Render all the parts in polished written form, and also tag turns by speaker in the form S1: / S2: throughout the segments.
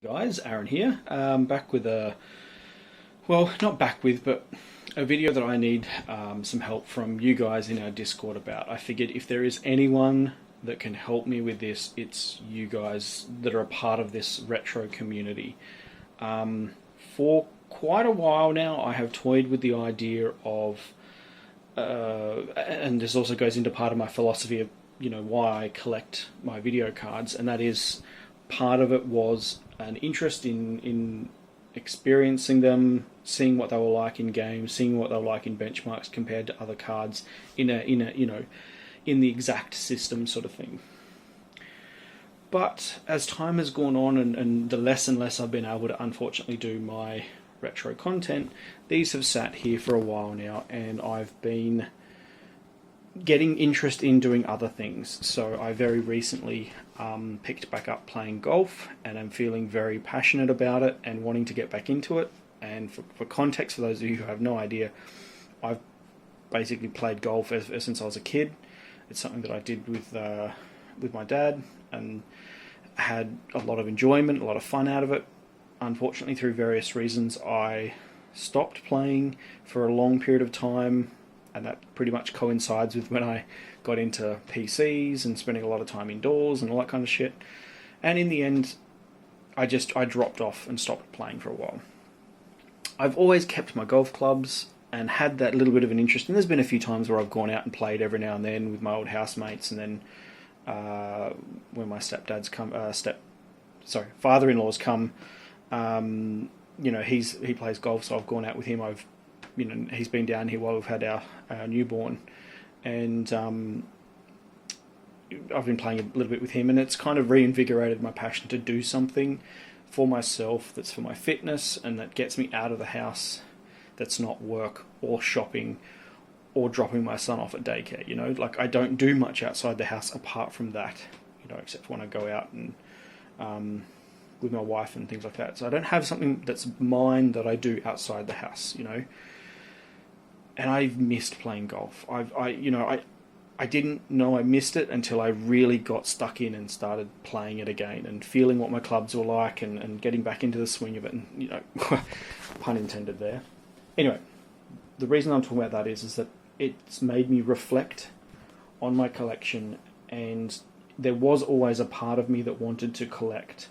S1: Guys, Aaron here. Back with not back with, but a video that I need some help from you guys in our Discord about. I figured if there is anyone that can help me with this, it's you guys that are a part of this retro community. For quite a while now, I have toyed with the idea of, and this also goes into part of my philosophy of, why I collect my video cards, and that is part of it was an interest in experiencing them, seeing what they were like in games, seeing what they were like in benchmarks compared to other cards in the exact system sort of thing. But as time has gone on and the less and less I've been able to unfortunately do my retro content, these have sat here for a while now, and I've been getting interest in doing other things. So I very recently picked back up playing golf, and I'm feeling very passionate about it and wanting to get back into it. And for context, for those of you who have no idea, I've basically played golf ever since I was a kid. It's something that I did with my dad and had a lot of enjoyment, a lot of fun out of it. Unfortunately, through various reasons, I stopped playing for a long period of time, and that pretty much coincides with when I got into PCs and spending a lot of time indoors and all that kind of shit. And in the end, I dropped off and stopped playing for a while. I've always kept my golf clubs and had that little bit of an interest. And there's been a few times where I've gone out and played every now and then with my old housemates, and then when my father-in-law's come, he plays golf, so I've gone out with him. He's been down here while we've had our newborn, and I've been playing a little bit with him, and it's kind of reinvigorated my passion to do something for myself that's for my fitness and that gets me out of the house, that's not work or shopping or dropping my son off at daycare. Like, I don't do much outside the house apart from that, except when I go out and with my wife and things like that. So I don't have something that's mine that I do outside the house, And I've missed playing golf. I didn't know I missed it until I really got stuck in and started playing it again and feeling what my clubs were like and getting back into the swing of it. And, pun intended there. Anyway, the reason I'm talking about that is that it's made me reflect on my collection, and there was always a part of me that wanted to collect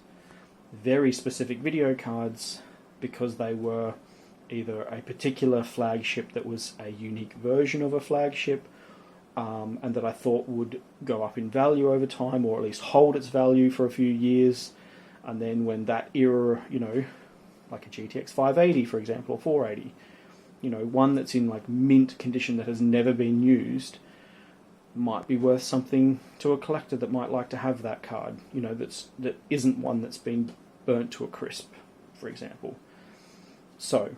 S1: very specific video cards because they were either a particular flagship that was a unique version of a flagship, and that I thought would go up in value over time, or at least hold its value for a few years. And then when that era, like a GTX 580, for example, or 480, one that's in like mint condition that has never been used, might be worth something to a collector that might like to have that card, that isn't one that's been burnt to a crisp, for example. So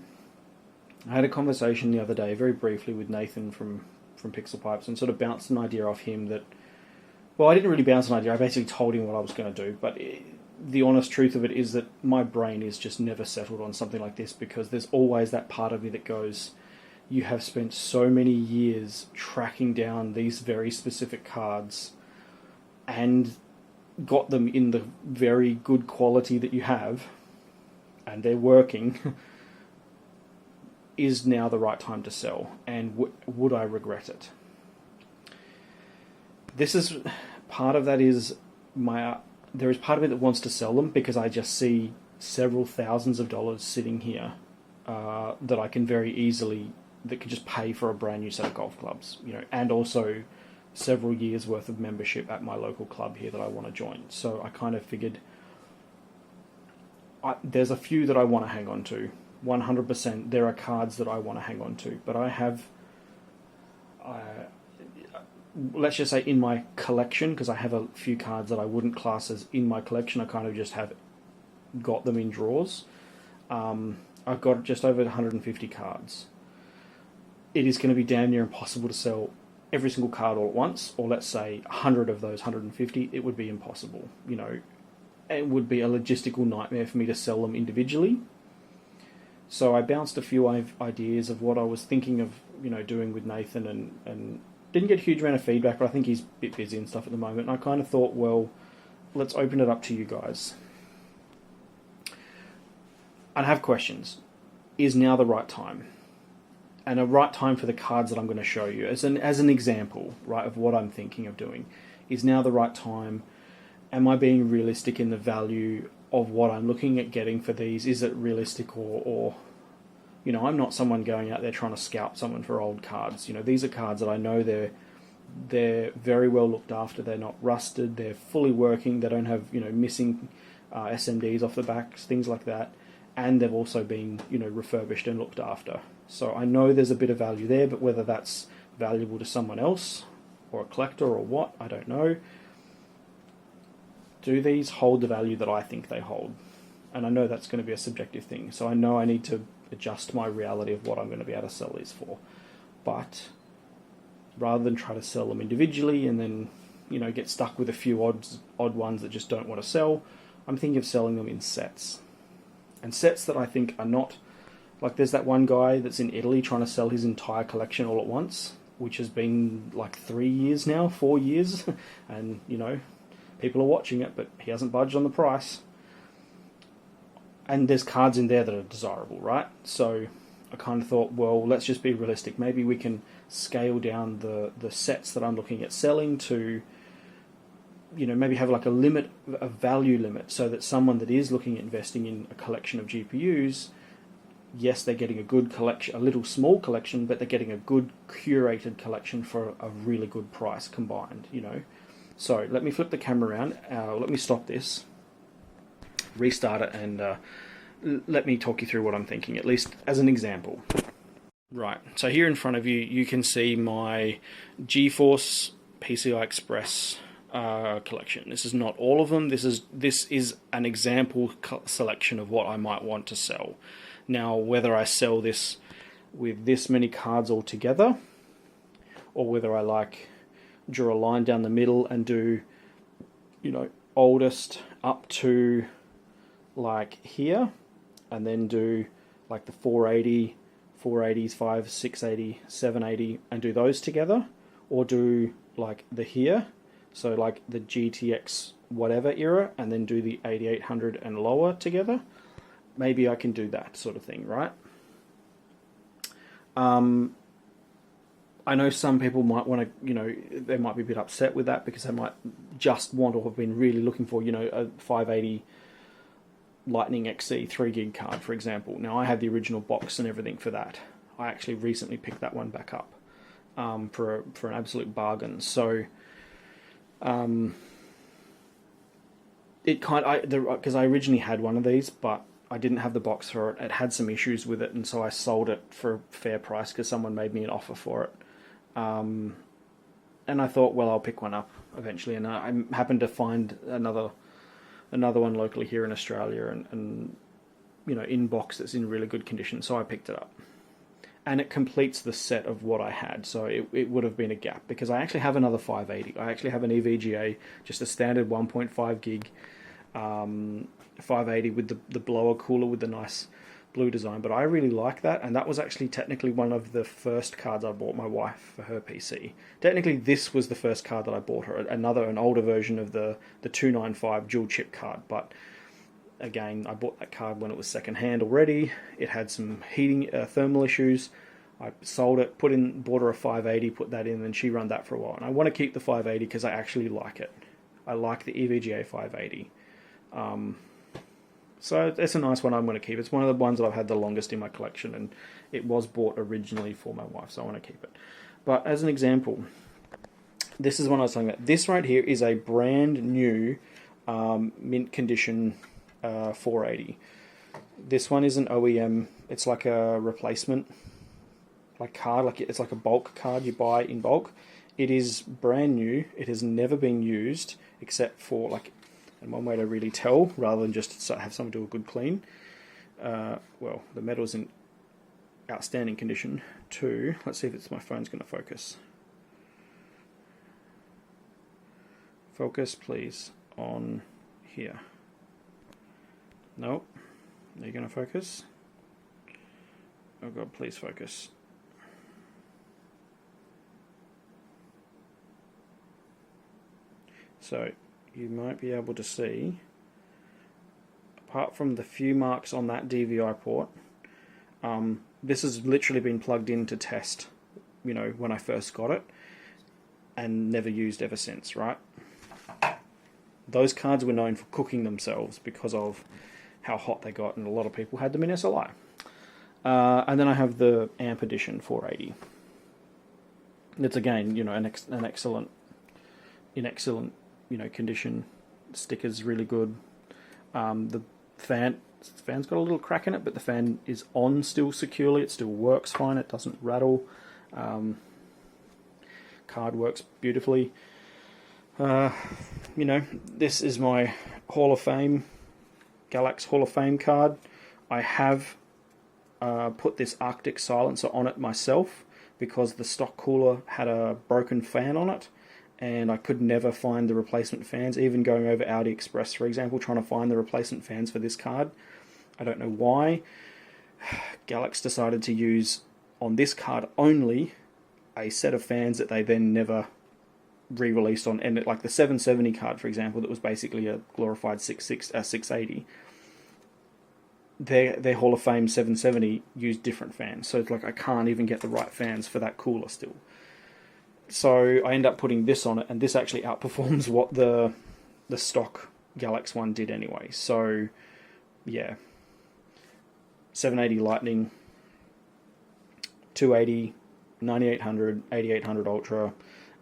S1: I had a conversation the other day, very briefly, with Nathan from Pixel Pipes, and sort of bounced an idea off him that, well, I didn't really bounce an idea, I basically told him what I was going to do, but the honest truth of it is that my brain is just never settled on something like this, because there's always that part of me that goes, you have spent so many years tracking down these very specific cards and got them in the very good quality that you have, and they're working. Is now the right time to sell, and would I regret it? This is part of that is there is part of me that wants to sell them because I just see several thousands of dollars sitting here that I can very easily, that could just pay for a brand new set of golf clubs, and also several years worth of membership at my local club here that I want to join. So I kind of figured there's a few that I want to hang on to. 100% there are cards that I want to hang on to, but I have, let's just say in my collection, because I have a few cards that I wouldn't class as in my collection, I kind of just have got them in drawers. I've got just over 150 cards. It is going to be damn near impossible to sell every single card all at once, or let's say 100 of those 150, it would be impossible. It would be a logistical nightmare for me to sell them individually. So I bounced a few ideas of what I was thinking of, doing with Nathan, and didn't get a huge amount of feedback, but I think he's a bit busy and stuff at the moment. And I kind of thought, well, let's open it up to you guys. I have questions. Is now the right time? And a right time for the cards that I'm going to show you as an example, right, of what I'm thinking of doing. Is now the right time? Am I being realistic in the value of what I'm looking at getting for these? Is it realistic, or you know, I'm not someone going out there trying to scalp someone for old cards. You know, these are cards that I know they're very well looked after. They're not rusted. They're fully working. They don't have, you know, missing SMDs off the backs, things like that. And they've also been, you know, refurbished and looked after. So I know there's a bit of value there, but whether that's valuable to someone else or a collector or what, I don't know. Do these hold the value that I think they hold? And I know that's going to be a subjective thing. So I know I need to adjust my reality of what I'm going to be able to sell these for. But rather than try to sell them individually and then, you know, get stuck with a few odd ones that just don't want to sell, I'm thinking of selling them in sets. And sets that I think are not, like there's that one guy that's in Italy trying to sell his entire collection all at once, which has been like 3 years now, 4 years, and, you know, people are watching it, but he hasn't budged on the price. And there's cards in there that are desirable, right? So I kind of thought, well, let's just be realistic. Maybe we can scale down the sets that I'm looking at selling to, you know, maybe have like a limit, a value limit, so that someone that is looking at investing in a collection of GPUs, yes, they're getting a good collection, a little small collection, but they're getting a good curated collection for a really good price combined, you know. So let me flip the camera around. Let me stop this, restart it, and let me talk you through what I'm thinking, at least as an example. Right, so here in front of you, you can see my GeForce PCI Express collection. This is not all of them. This is an example selection of what I might want to sell. Now, whether I sell this with this many cards all together, or whether I like draw a line down the middle and do, you know, oldest up to like here, and then do like the 480, 480s, 5, 680, 780, and do those together, or do like the here, so like the GTX whatever era, and then do the 8800 and lower together. Maybe I can do that sort of thing, right? I know some people might want to, you know, they might be a bit upset with that because they might just want, or have been really looking for, you know, a 580 Lightning XC 3 gig card, for example. Now, I have the original box and everything for that. I actually recently picked that one back up for an absolute bargain. So, it because I originally had one of these, but I didn't have the box for it. It had some issues with it, and so I sold it for a fair price because someone made me an offer for it. And I thought, well, I'll pick one up eventually, and I happened to find another one locally here in Australia, and you know, in box that's in really good condition, so I picked it up. And it completes the set of what I had, so it would have been a gap, because I actually have another 580. I actually have an EVGA, just a standard 1.5 gig 580 with the blower cooler with the nice blue design, but I really like that, and that was actually technically one of the first cards I bought my wife for her PC. Technically, this was the first card that I bought her, an older version of the 295 dual chip card, but again, I bought that card when it was second hand already. It had some heating thermal issues. I sold it, bought her a 580, put that in, and she ran that for a while. And I want to keep the 580 because I actually like it. I like the EVGA 580. So it's a nice one I'm going to keep. It's one of the ones that I've had the longest in my collection, and it was bought originally for my wife, so I want to keep it. But as an example, this is one I was talking about. This right here is a brand new mint condition 480. This one is an OEM. It's like a replacement card, like it's like a bulk card you buy in bulk. It is brand new. It has never been used except for like, and one way to really tell, rather than just have someone do a good clean, well, the metal's in outstanding condition too. Let's see if my phone's going to focus. Focus, please, on here. Nope. Are you going to focus? Oh God, please focus. So you might be able to see apart from the few marks on that DVI port, this has literally been plugged in to test, when I first got it, and never used ever since, right? Those cards were known for cooking themselves because of how hot they got, and a lot of people had them in SLI. And then I have the Amp Edition 480. It's again, an excellent, in excellent, condition. The sticker's really good. The fan's got a little crack in it, but the fan is on still securely. It still works fine. It doesn't rattle. Card works beautifully. This is my Hall of Fame, Galax Hall of Fame card. I have put this Arctic silencer on it myself because the stock cooler had a broken fan on it, and I could never find the replacement fans, even going over Audi Express, for example, trying to find the replacement fans for this card. I don't know why. Galax decided to use, on this card only, a set of fans that they then never re-released on, and like the 770 card, for example, that was basically a glorified 680. Their Hall of Fame 770 used different fans, so it's like I can't even get the right fans for that cooler still. So I end up putting this on it, and this actually outperforms what the stock Galax one did anyway. So yeah, 780 Lightning, 280, 9800, 8800 Ultra,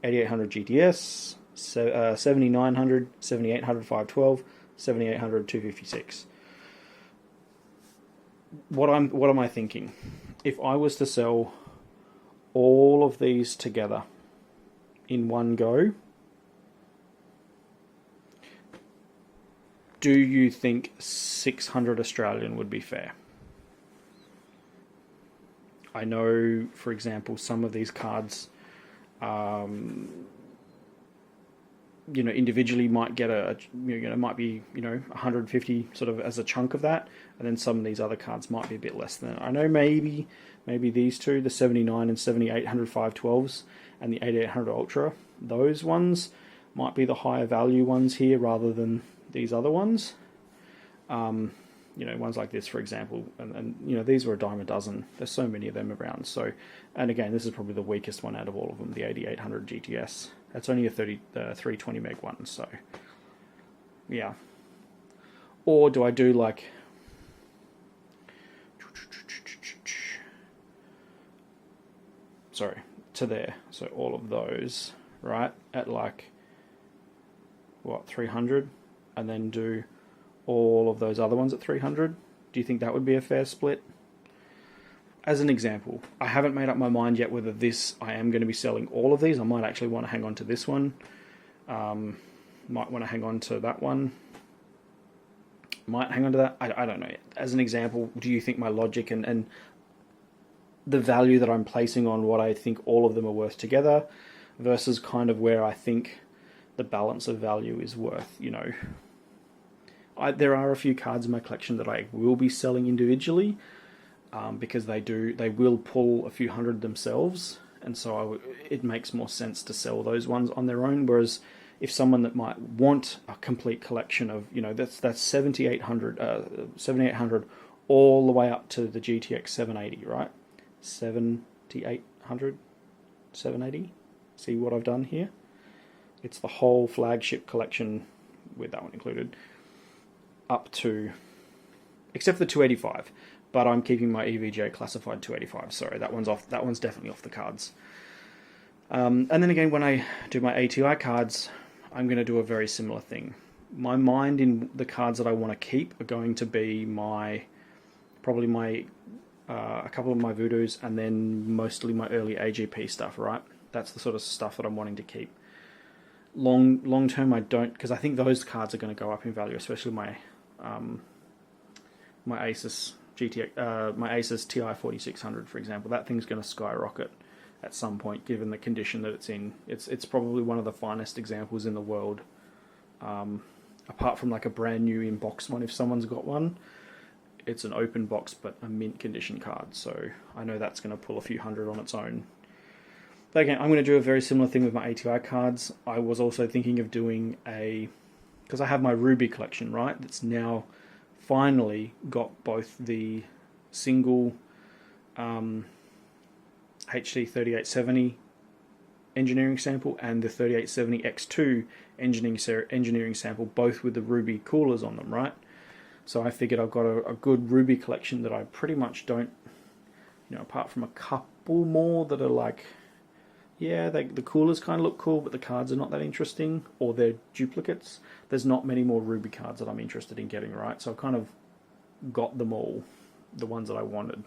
S1: 8800 GTS, 7900, 7800 512, 7800 256. What am I thinking? If I was to sell all of these together in one go, do you think 600 Australian would be fair? I know, for example, some of these cards, individually might get might be 150 sort of as a chunk of that, and then some of these other cards might be a bit less than that. I know maybe these two, the 79 and 7800 512s and the 8800 Ultra, those ones might be the higher value ones here rather than these other ones. Ones like this, for example, and these were a dime a dozen. There's so many of them around. So, and again, this is probably the weakest one out of all of them, the 8800 GTS. That's only a 320 meg one, so yeah. Or do I do like to there, so all of those, right, at like 300, and then do all of those other ones at 300? Do you think that would be a fair split? As an example, I haven't made up my mind yet whether I am going to be selling all of these. I might actually want to hang on to this one. Might want to hang on to that one. Might hang on to that. I don't know yet. As an example, do you think my logic and the value that I'm placing on what I think all of them are worth together versus kind of where I think the balance of value is worth, there are a few cards in my collection that I will be selling individually, because they will pull a few hundred themselves, and so it makes more sense to sell those ones on their own. Whereas if someone that might want a complete collection of, that's 7800 all the way up to the GTX 780, right? 7800, 780. See what I've done here? It's the whole flagship collection with that one included, up to, except for the 285. But I'm keeping my EVGA classified 285. Sorry, that one's off. That one's definitely off the cards. And then again, when I do my ATI cards, I'm going to do a very similar thing. My mind in the cards that I want to keep are going to be probably a couple of my Voodoos, and then mostly my early AGP stuff. Right, that's the sort of stuff that I'm wanting to keep. Long term, I don't, because I think those cards are going to go up in value, especially my Asus GTX, my Asus TI 4600, for example. That thing's going to skyrocket at some point, given the condition that it's in. It's probably one of the finest examples in the world, apart from like a brand new in-box one. If someone's got one, it's an open box but a mint condition card, so I know that's going to pull a few hundred on its own. But again, I'm going to do a very similar thing with my ATI cards. I was also thinking of doing because I have my Ruby collection, right? That's now finally got both the single HT 3870 engineering sample and the 3870X2 engineering sample, both with the Ruby coolers on them, right? So I figured I've got a good Ruby collection that I pretty much don't, apart from a couple more that are like, yeah, the coolers kind of look cool, but the cards are not that interesting, or they're duplicates. There's not many more Ruby cards that I'm interested in getting, right? So I've kind of got them all, the ones that I wanted.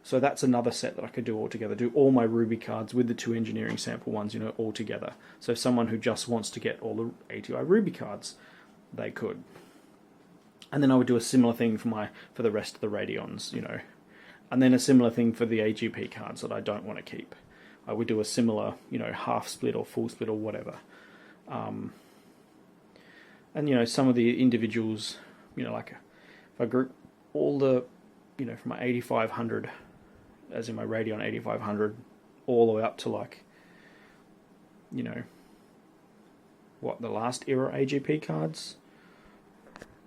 S1: So that's another set that I could do all together. Do all my Ruby cards with the 2 engineering sample ones, all together. So someone who just wants to get all the ATI Ruby cards, they could. And then I would do a similar thing for the rest of the Radeons, and then a similar thing for the AGP cards that I don't want to keep. I would do a similar, half split or full split or whatever. And some of the individuals, like if I group all the, from my 8500, as in my Radeon 8500, all the way up to like, the last era AGP cards.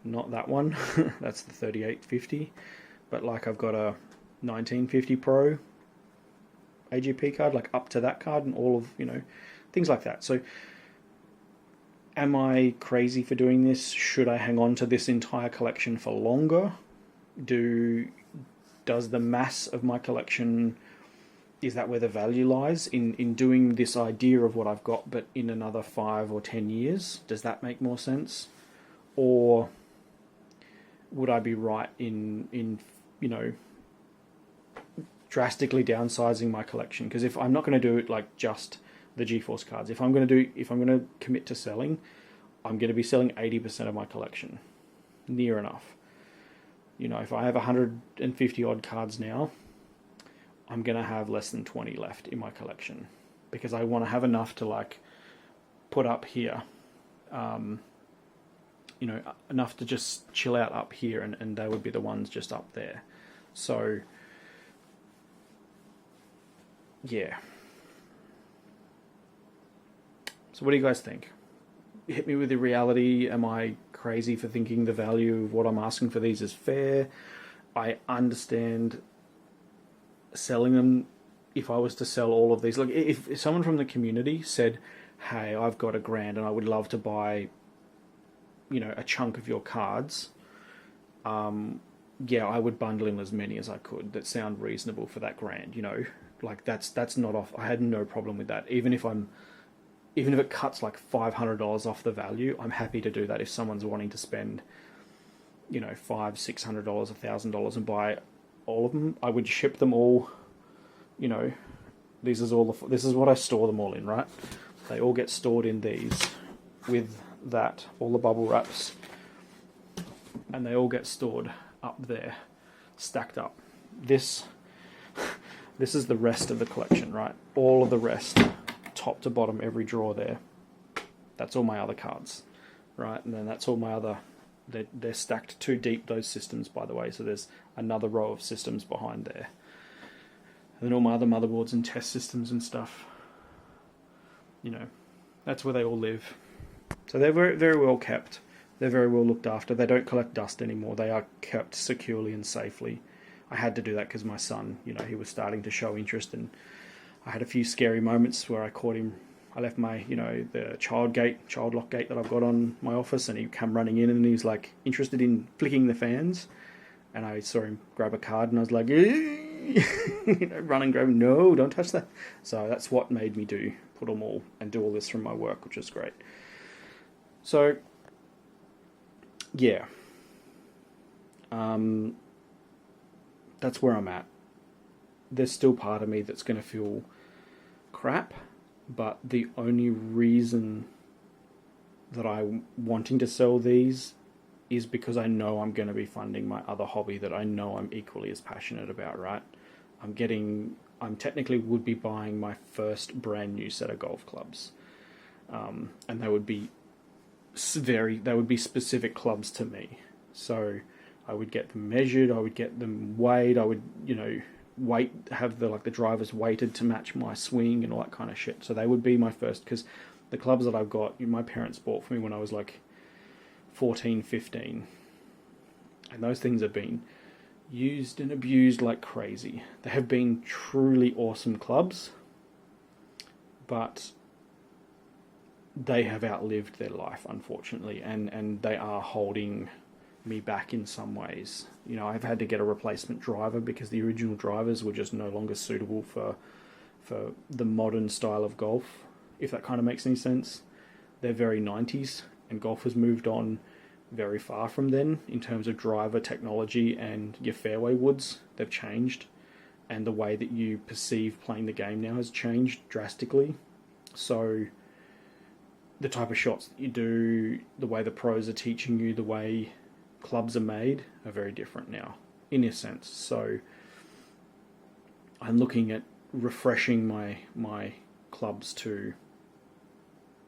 S1: Not that one, that's the 3850, but like I've got a 1950 Pro AGP card, like up to that card, and all of, things like that. So am I crazy for doing this? Should I hang on to this entire collection for longer? Does the mass of my collection, is that where the value lies in doing this idea of what I've got, but in another 5 or 10 years? Does that make more sense? Or would I be right in drastically downsizing my collection? Because if I'm not going to do it like just the GeForce cards, if I'm going to commit to selling, I'm going to be selling 80% of my collection, near enough. If I have 150 odd cards now, I'm going to have less than 20 left in my collection, because I want to have enough to like put up here. Enough to just chill out up here, and they would be the ones just up there. So, yeah. So what do you guys think? Hit me with the reality. Am I crazy for thinking the value of what I'm asking for these is fair? I understand selling them. If I was to sell all of these, like if someone from the community said, hey, I've got $1,000 and I would love to buy a chunk of your cards, yeah, I would bundle in as many as I could that sound reasonable for that $1,000, like that's not off. I had no problem with that. Even if it cuts like $500 off the value, I'm happy to do that. If someone's wanting to spend, $500, $600, $1,000 and buy all of them, I would ship them all. This is what I store them all in, right? They all get stored in these with that, all the bubble wraps, and they all get stored up there, stacked up. This is the rest of the collection, right? All of the rest, top to bottom, every drawer there. That's all my other cards, right? And then that's all my other. They're stacked too deep, those systems, by the way. So there's another row of systems behind there, and then all my other motherboards and test systems and stuff. That's where they all live. So they're very, very well kept. They're very well looked after. They don't collect dust anymore. They are kept securely and safely. I had to do that because my son, he was starting to show interest, and I had a few scary moments where I caught him. I left my, the child lock gate that I've got on my office, and he came running in, and he's like interested in flicking the fans, and I saw him grab a card, and I was like, run and grab him. No, don't touch that. So that's what made me put them all and do all this from my work, which is great. So, yeah, that's where I'm at. There's still part of me that's going to feel crap, but the only reason that I'm wanting to sell these is because I know I'm going to be funding my other hobby that I know I'm equally as passionate about, right? I'm technically would be buying my first brand new set of golf clubs, and they would be specific clubs to me. So I would get them measured, I would get them weighed, I would, have the drivers weighted to match my swing and all that kind of shit. So they would be my first, because the clubs that I've got, my parents bought for me when I was like 14, 15. And those things have been used and abused like crazy. They have been truly awesome clubs, but they have outlived their life, unfortunately, and they are holding me back in some ways. You know, I've had to get a replacement driver because the original drivers were just no longer suitable for the modern style of golf, if that kind of makes any sense. They're very 90s, and golf has moved on very far from then in terms of driver technology, and your fairway woods, they've changed, and the way that you perceive playing the game now has changed drastically. So the type of shots that you do, the way the pros are teaching you, the way clubs are made are very different now, in a sense. So I'm looking at refreshing my clubs to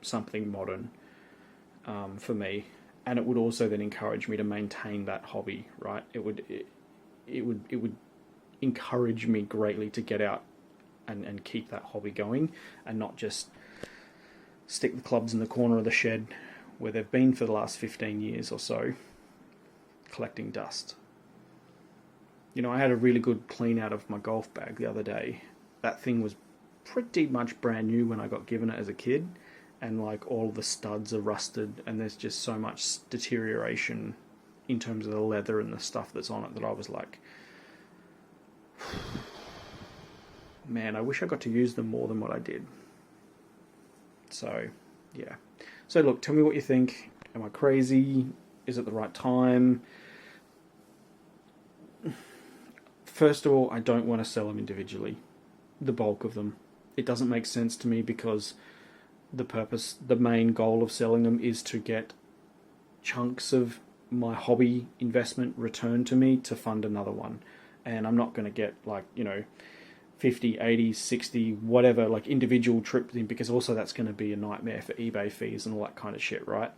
S1: something modern for me, and it would also then encourage me to maintain that hobby, right? It would encourage me greatly to get out and keep that hobby going, and not just stick the clubs in the corner of the shed where they've been for the last 15 years or so, collecting dust. You know, I had a really good clean out of my golf bag the other day. That thing was pretty much brand new when I got given it as a kid, and like all the studs are rusted, and there's just so much deterioration in terms of the leather and the stuff that's on it that I was like, man, I wish I got to use them more than what I did. So, yeah. So look, tell me what you think. Am I crazy? Is it the right time? First of all, I don't want to sell them individually, the bulk of them. It doesn't make sense to me because the main goal of selling them is to get chunks of my hobby investment returned to me to fund another one. And I'm not going to get 50, 80, 60, whatever, like individual trips in, because also that's going to be a nightmare for eBay fees and all that kind of shit, right?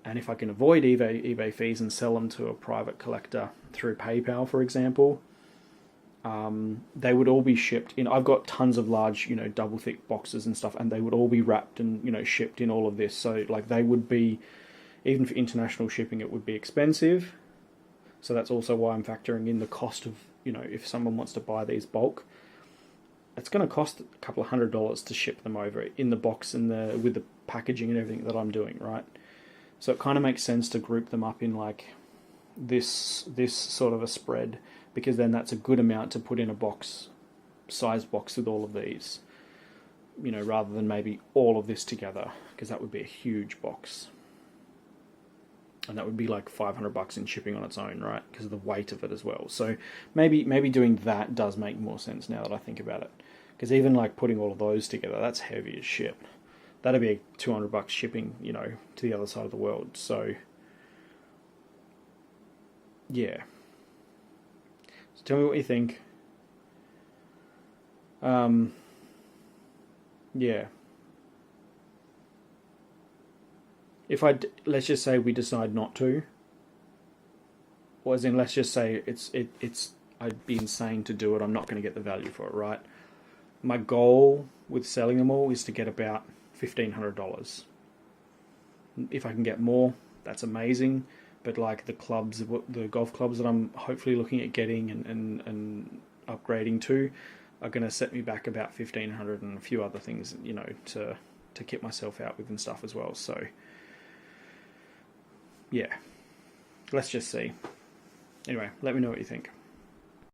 S1: And if I can avoid eBay fees and sell them to a private collector through PayPal, for example, they would all be shipped in. I've got tons of large, double thick boxes and stuff, and they would all be wrapped and, shipped in all of this. So like they would be, even for international shipping, it would be expensive. So that's also why I'm factoring in the cost of, if someone wants to buy these bulk, it's going to cost a couple of $100 to ship them over in the box and with the packaging and everything that I'm doing, right? So it kind of makes sense to group them up in like this sort of a spread, because then that's a good amount to put in a size box with all of these, rather than maybe all of this together, because that would be a huge box. And that would be like $500 in shipping on its own, right? Because of the weight of it as well. So maybe doing that does make more sense now that I think about it. Because even like putting all of those together, that's heavy as shit. That'd be $200 shipping, to the other side of the world. So yeah. So tell me what you think. Yeah. If let's just say we decide not to, or as in let's just say it's I'd be insane to do it. I'm not going to get the value for it, right? My goal with selling them all is to get about $1,500. If I can get more, that's amazing. But like the golf clubs that I'm hopefully looking at getting and upgrading to, are going to set me back about $1,500 and a few other things, to kit myself out with and stuff as well. So yeah, let's just see. Anyway, let me know what you think.